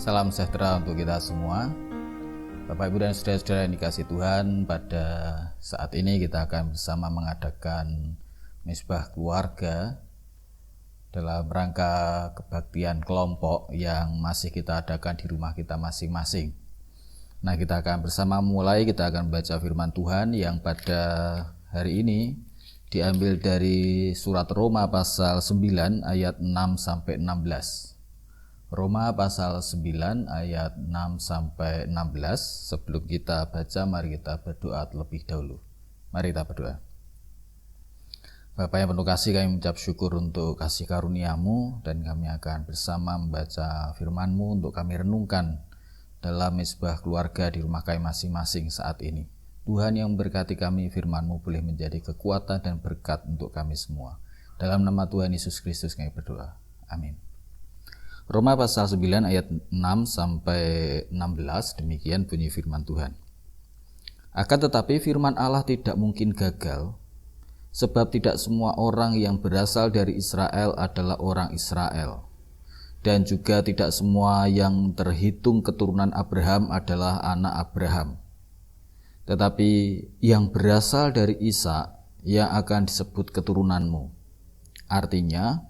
Salam sejahtera untuk kita semua. Bapak, Ibu, dan saudara-saudara yang dikasihi Tuhan, pada saat ini kita akan bersama mengadakan misbah keluarga dalam rangka kebaktian kelompok yang masih kita adakan di rumah kita masing-masing. Nah, kita akan bersama kita akan membaca firman Tuhan yang pada hari ini diambil dari surat Roma pasal 9 ayat 6 sampai 16. Roma pasal 9 ayat 6 sampai 16. Sebelum kita baca, mari kita berdoa terlebih dahulu. Mari kita berdoa. Bapa yang penuh kasih, kami mengucap syukur untuk kasih karunia-Mu, dan kami akan bersama membaca firman-Mu untuk kami renungkan dalam misbah keluarga di rumah kami masing-masing saat ini. Tuhan yang memberkati kami, firman-Mu boleh menjadi kekuatan dan berkat untuk kami semua. Dalam nama Tuhan Yesus Kristus kami berdoa. Amin. Roma pasal 9 ayat 6 sampai 16, demikian bunyi firman Tuhan. Akan tetapi firman Allah tidak mungkin gagal, sebab tidak semua orang yang berasal dari Israel adalah orang Israel, dan juga tidak semua yang terhitung keturunan Abraham adalah anak Abraham. Tetapi yang berasal dari Ishak yang akan disebut keturunanmu. Artinya,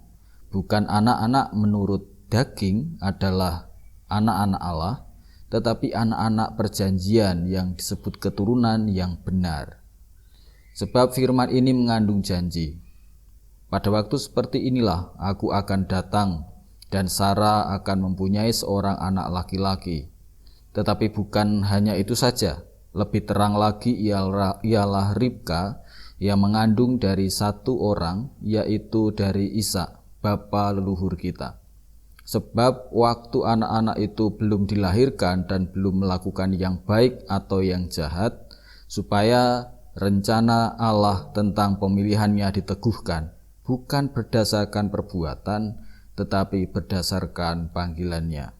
bukan anak-anak menurut daging adalah anak-anak Allah, tetapi anak-anak perjanjian yang disebut keturunan yang benar. Sebab firman ini mengandung janji. Pada waktu seperti inilah aku akan datang, dan Sarah akan mempunyai seorang anak laki-laki. Tetapi bukan hanya itu saja, lebih terang lagi ialah Ribka yang mengandung dari satu orang, yaitu dari Ishak, bapa leluhur kita. Sebab waktu anak-anak itu belum dilahirkan dan belum melakukan yang baik atau yang jahat, supaya rencana Allah tentang pemilihannya diteguhkan, bukan berdasarkan perbuatan, tetapi berdasarkan panggilannya.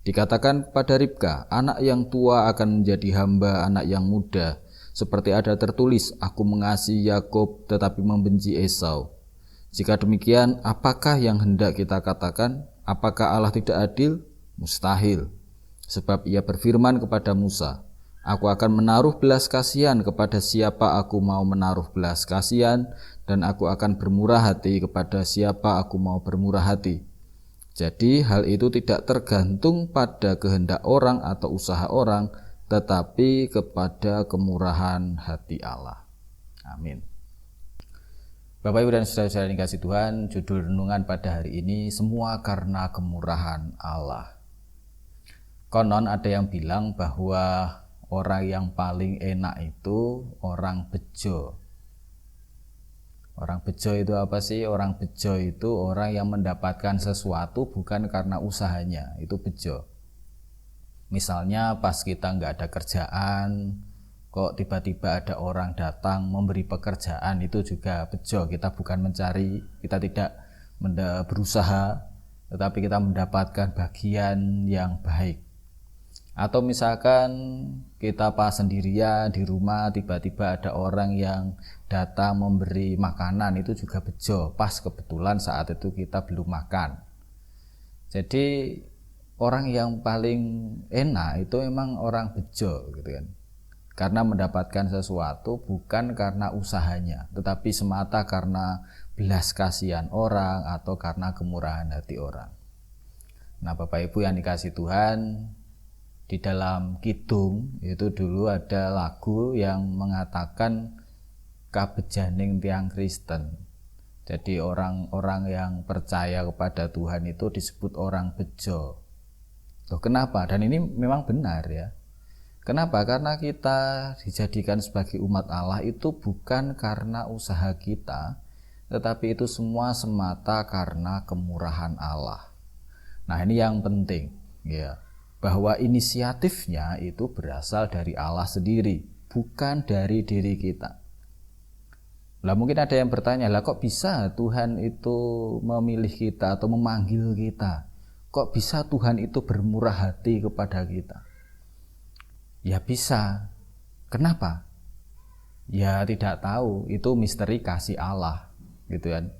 Dikatakan pada Ribka, anak yang tua akan menjadi hamba anak yang muda, seperti ada tertulis, aku mengasihi Yakub tetapi membenci Esau. Jika demikian, apakah yang hendak kita katakan? Apakah Allah tidak adil? Mustahil. Sebab ia berfirman kepada Musa, aku akan menaruh belas kasihan kepada siapa aku mau menaruh belas kasihan, dan aku akan bermurah hati kepada siapa aku mau bermurah hati. Jadi hal itu tidak tergantung pada kehendak orang atau usaha orang, tetapi kepada kemurahan hati Allah. Amin. Bapak, Ibu, dan saudara-saudara yang dikasihi Tuhan, judul renungan pada hari ini, semua karena kemurahan Allah. Konon ada yang bilang bahwa orang yang paling enak itu orang bejo. Orang bejo itu apa sih? Orang bejo itu orang yang mendapatkan sesuatu bukan karena usahanya, itu bejo. Misalnya pas kita nggak ada kerjaan, kok tiba-tiba ada orang datang memberi pekerjaan, itu juga bejo. Kita bukan mencari, kita tidak berusaha, tetapi kita mendapatkan bagian yang baik. Atau misalkan kita pas sendirian di rumah, tiba-tiba ada orang yang datang memberi makanan, itu juga bejo. Pas kebetulan saat itu kita belum makan. Jadi orang yang paling enak itu memang orang bejo gitu kan. Karena mendapatkan sesuatu bukan karena usahanya, tetapi semata karena belas kasihan orang atau karena kemurahan hati orang. Nah, Bapak Ibu yang dikasihi Tuhan, di dalam kidung itu dulu ada lagu yang mengatakan kabejaning tiang Kristen. Jadi orang-orang yang percaya kepada Tuhan itu disebut orang bejo. Loh, kenapa? Dan ini memang benar ya. Kenapa? Karena kita dijadikan sebagai umat Allah itu bukan karena usaha kita, tetapi itu semua semata karena kemurahan Allah. Nah, ini yang penting ya, bahwa inisiatifnya itu berasal dari Allah sendiri, bukan dari diri kita. Lah mungkin ada yang bertanya, lah kok bisa Tuhan itu memilih kita atau memanggil kita? Kok bisa Tuhan itu bermurah hati kepada kita? Ya bisa. Kenapa? Ya tidak tahu, itu misteri kasih Allah gitu kan.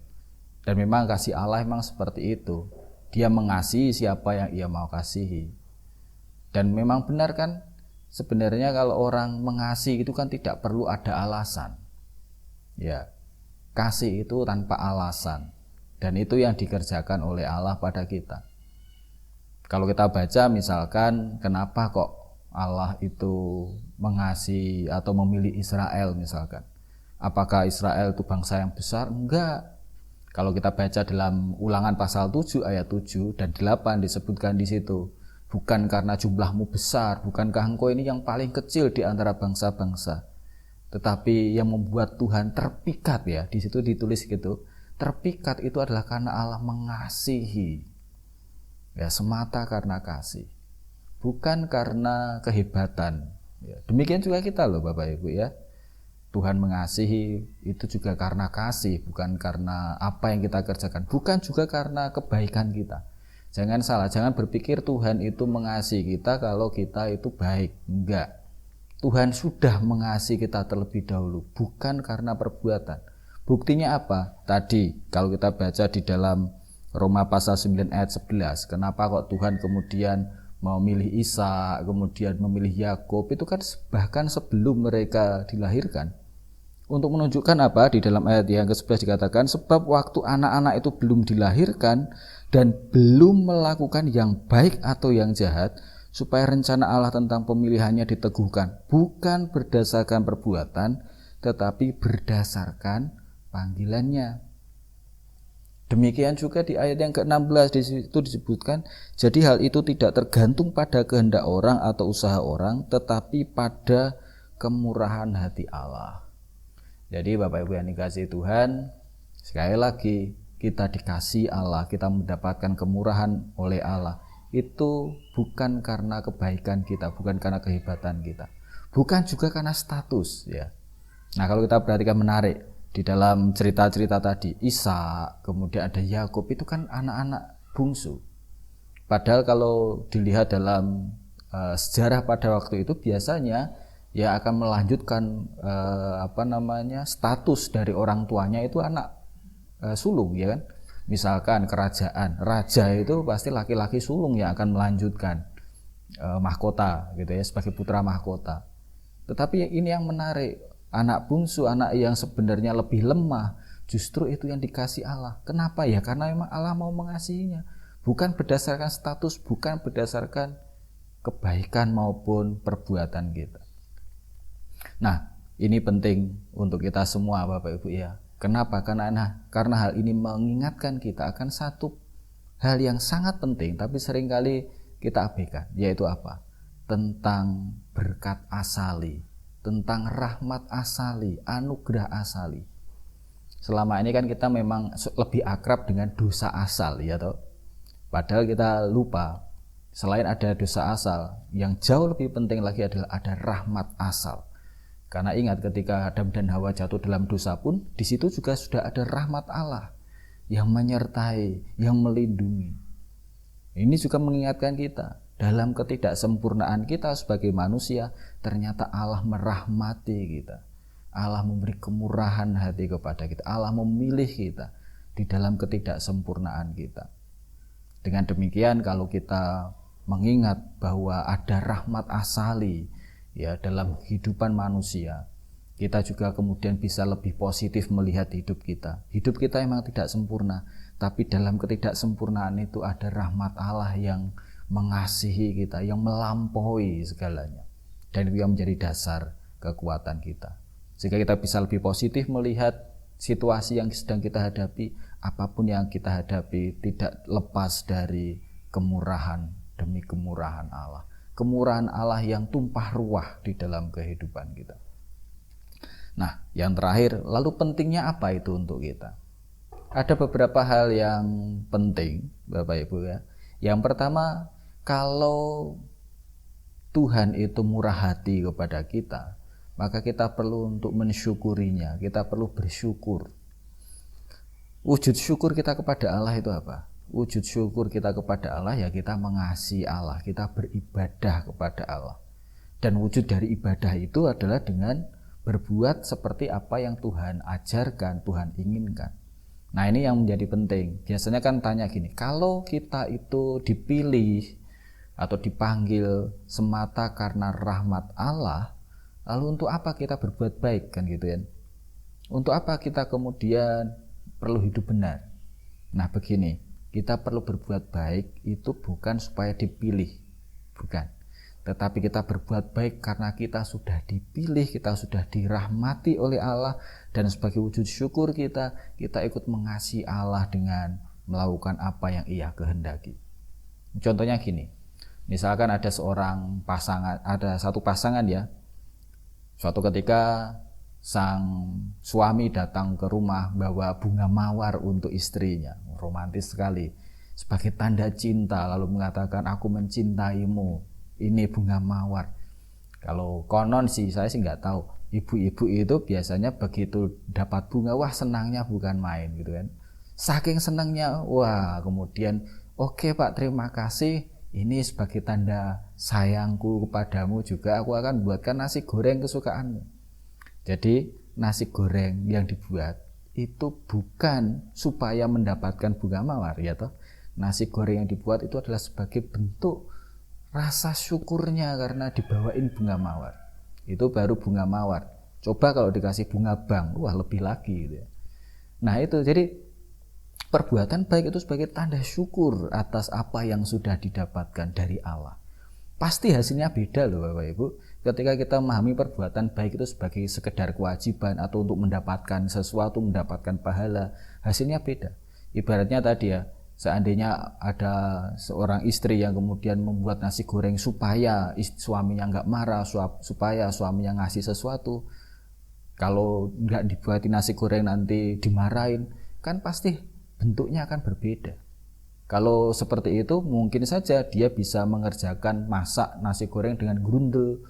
Dan memang kasih Allah memang seperti itu. Dia mengasihi siapa yang ia mau kasihi. Dan memang benar kan, sebenarnya kalau orang mengasihi itu kan tidak perlu ada alasan. Ya, kasih itu tanpa alasan. Dan itu yang dikerjakan oleh Allah pada kita. Kalau kita baca misalkan, kenapa kok Allah itu mengasihi atau memilih Israel misalkan. Apakah Israel itu bangsa yang besar? Enggak. Kalau kita baca dalam Ulangan pasal 7 ayat 7 dan 8 disebutkan di situ, bukan karena jumlahmu besar, bukankah engkau ini yang paling kecil di antara bangsa-bangsa. Tetapi yang membuat Tuhan terpikat, ya, di situ ditulis gitu. Terpikat itu adalah karena Allah mengasihi. Ya, semata karena kasih. Bukan karena kehebatan. Ya, demikian juga kita loh Bapak Ibu ya. Tuhan mengasihi itu juga karena kasih, bukan karena apa yang kita kerjakan, bukan juga karena kebaikan kita. Jangan salah, jangan berpikir Tuhan itu mengasihi kita kalau kita itu baik. Enggak. Tuhan sudah mengasihi kita terlebih dahulu, bukan karena perbuatan. Buktinya apa? Tadi kalau kita baca di dalam Roma pasal 9 ayat 11, kenapa kok Tuhan kemudian memilih Isa, kemudian memilih Yakub, itu kan bahkan sebelum mereka dilahirkan. Untuk menunjukkan apa? Di dalam ayat yang ke-11 dikatakan, sebab waktu anak-anak itu belum dilahirkan dan belum melakukan yang baik atau yang jahat, supaya rencana Allah tentang pemilihannya diteguhkan, bukan berdasarkan perbuatan, tetapi berdasarkan panggilannya. Demikian juga di ayat yang ke-16 di situ disebutkan, jadi hal itu tidak tergantung pada kehendak orang atau usaha orang, tetapi pada kemurahan hati Allah. Jadi Bapak Ibu yang dikasihi Tuhan, sekali lagi kita dikasihi Allah, kita mendapatkan kemurahan oleh Allah. Itu bukan karena kebaikan kita, bukan karena kehebatan kita, bukan juga karena status ya. Nah, kalau kita perhatikan menarik di dalam cerita-cerita tadi, Isa, kemudian ada Yakub, itu kan anak-anak bungsu. Padahal kalau dilihat dalam sejarah pada waktu itu biasanya ya akan melanjutkan status dari orang tuanya itu anak sulung ya kan. Misalkan kerajaan, raja itu pasti laki-laki sulung yang akan melanjutkan mahkota gitu ya, sebagai putra mahkota. Tetapi ini yang menarik, anak bungsu, anak yang sebenarnya lebih lemah, justru itu yang dikasih Allah. Kenapa ya? Karena memang Allah mau mengasihinya, bukan berdasarkan status, bukan berdasarkan kebaikan maupun perbuatan kita. Nah, ini penting untuk kita semua Bapak Ibu ya. Kenapa? Karena hal ini mengingatkan kita akan satu hal yang sangat penting, tapi seringkali kita abaikan, yaitu apa? Tentang berkat asali, tentang rahmat asali, anugerah asali. Selama ini kan kita memang lebih akrab dengan dosa asal ya toh. Padahal kita lupa, selain ada dosa asal, yang jauh lebih penting lagi adalah ada rahmat asal. Karena ingat ketika Adam dan Hawa jatuh dalam dosa pun, di situ juga sudah ada rahmat Allah yang menyertai, yang melindungi. Ini juga mengingatkan kita, dalam ketidaksempurnaan kita sebagai manusia, ternyata Allah merahmati kita. Allah memberi kemurahan hati kepada kita. Allah memilih kita di dalam ketidaksempurnaan kita. Dengan demikian kalau kita mengingat bahwa ada rahmat asali ya dalam kehidupan manusia, kita juga kemudian bisa lebih positif melihat hidup kita. Hidup kita memang tidak sempurna, tapi dalam ketidaksempurnaan itu ada rahmat Allah yang mengasihi kita, yang melampaui segalanya. Dan itu yang menjadi dasar kekuatan kita. Sehingga kita bisa lebih positif melihat situasi yang sedang kita hadapi, apapun yang kita hadapi tidak lepas dari kemurahan demi kemurahan Allah. Kemurahan Allah yang tumpah ruah di dalam kehidupan kita. Nah, yang terakhir, lalu pentingnya apa itu untuk kita? Ada beberapa hal yang penting, Bapak Ibu ya. Yang pertama, kalau Tuhan itu murah hati kepada kita, maka kita perlu untuk mensyukurinya, kita perlu bersyukur. Wujud syukur kita kepada Allah itu apa? Wujud syukur kita kepada Allah ya kita mengasihi Allah, kita beribadah kepada Allah. Dan wujud dari ibadah itu adalah dengan berbuat seperti apa yang Tuhan ajarkan, Tuhan inginkan. Nah, ini yang menjadi penting. Biasanya kan tanya gini, kalau kita itu dipilih atau dipanggil semata karena rahmat Allah, lalu untuk apa kita berbuat baik, kan gitu ya? Untuk apa kita kemudian perlu hidup benar? Nah begini, kita perlu berbuat baik itu bukan supaya dipilih, bukan. Tetapi kita berbuat baik karena kita sudah dipilih, kita sudah dirahmati oleh Allah, dan sebagai wujud syukur kita ikut mengasihi Allah dengan melakukan apa yang Ia kehendaki. Contohnya gini, misalkan ada satu pasangan ya, suatu ketika sang suami datang ke rumah bawa bunga mawar untuk istrinya, romantis sekali, sebagai tanda cinta, lalu mengatakan aku mencintaimu, ini bunga mawar. Kalau konon sih, saya sih nggak tahu, ibu-ibu itu biasanya begitu dapat bunga, wah senangnya bukan main gitu kan. Saking senangnya, wah kemudian oke Pak, terima kasih, ini sebagai tanda sayangku kepadamu juga aku akan buatkan nasi goreng kesukaanmu. Jadi nasi goreng yang dibuat itu bukan supaya mendapatkan bunga mawar ya toh. Nasi goreng yang dibuat itu adalah sebagai bentuk rasa syukurnya karena dibawain bunga mawar. Itu baru bunga mawar. Coba kalau dikasih bunga bang, wah lebih lagi gitu ya. Nah itu, jadi perbuatan baik itu sebagai tanda syukur atas apa yang sudah didapatkan dari Allah. Pasti hasilnya beda loh Bapak Ibu. Ketika kita memahami perbuatan baik itu sebagai sekedar kewajiban atau untuk mendapatkan sesuatu, mendapatkan pahala, hasilnya beda. Ibaratnya tadi ya, seandainya ada seorang istri yang kemudian membuat nasi goreng supaya suaminya nggak marah, supaya suaminya ngasih sesuatu. Kalau nggak dibuatin nasi goreng nanti dimarahin, kan pasti bentuknya akan berbeda. Kalau seperti itu mungkin saja dia bisa mengerjakan masak nasi goreng dengan grundel.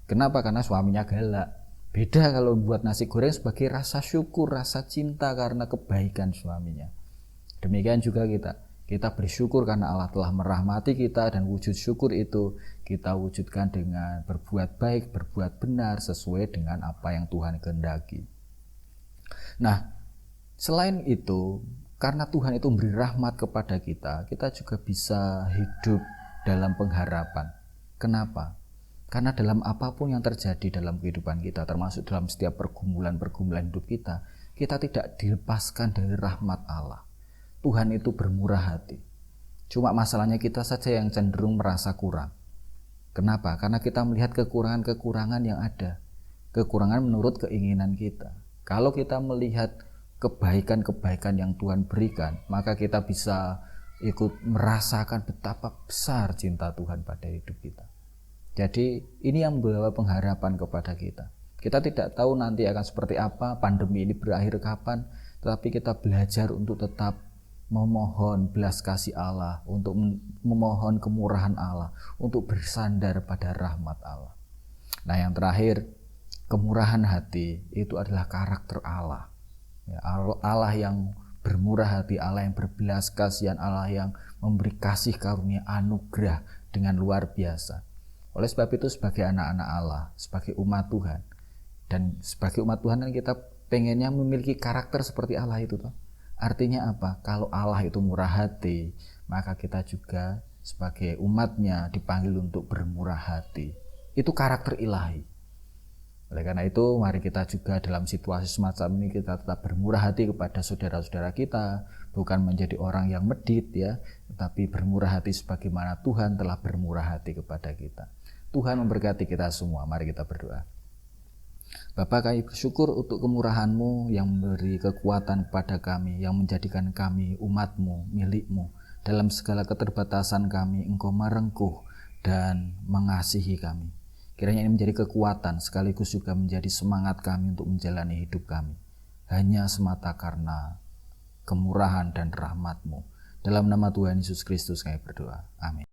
Kenapa? Karena suaminya galak. Beda kalau buat nasi goreng sebagai rasa syukur, rasa cinta karena kebaikan suaminya. Demikian juga kita bersyukur karena Allah telah merahmati kita, dan wujud syukur itu kita wujudkan dengan berbuat baik, berbuat benar sesuai dengan apa yang Tuhan kehendaki. Nah, selain itu, karena Tuhan itu memberi rahmat kepada kita juga bisa hidup dalam pengharapan. Kenapa? Karena dalam apapun yang terjadi dalam kehidupan kita, termasuk dalam setiap pergumulan hidup kita tidak dilepaskan dari rahmat Allah. Tuhan itu bermurah hati. Cuma masalahnya kita saja yang cenderung merasa kurang. Kenapa? Karena kita melihat kekurangan-kekurangan yang ada. Kekurangan menurut keinginan kita. Kalau kita melihat kebaikan-kebaikan yang Tuhan berikan, maka kita bisa ikut merasakan betapa besar cinta Tuhan pada hidup kita. Jadi ini yang membawa pengharapan kepada kita. Kita tidak tahu nanti akan seperti apa, pandemi ini berakhir kapan, tetapi kita belajar untuk tetap memohon belas kasih Allah, untuk memohon kemurahan Allah, untuk bersandar pada rahmat Allah. Nah yang terakhir, kemurahan hati itu adalah karakter Allah. Allah yang bermurah hati, Allah yang berbelas kasihan, Allah yang memberi kasih karunia anugerah dengan luar biasa. Oleh sebab itu sebagai anak-anak Allah, sebagai umat Tuhan, dan sebagai umat Tuhan kan kita pengennya memiliki karakter seperti Allah itu toh. Artinya apa? Kalau Allah itu murah hati, maka kita juga sebagai umatnya dipanggil untuk bermurah hati. Itu karakter ilahi. Oleh karena itu, mari kita juga dalam situasi semacam ini kita tetap bermurah hati kepada saudara-saudara kita, bukan menjadi orang yang medit ya, tetapi bermurah hati sebagaimana Tuhan telah bermurah hati kepada kita. Tuhan memberkati kita semua. Mari kita berdoa. Bapa, kami bersyukur untuk kemurahan-Mu yang memberi kekuatan kepada kami, yang menjadikan kami umat-Mu, milik-Mu. Dalam segala keterbatasan kami, Engkau merengkuh dan mengasihi kami. Kiranya ini menjadi kekuatan sekaligus juga menjadi semangat kami untuk menjalani hidup kami. Hanya semata karena kemurahan dan rahmat-Mu. Dalam nama Tuhan Yesus Kristus kami berdoa. Amin.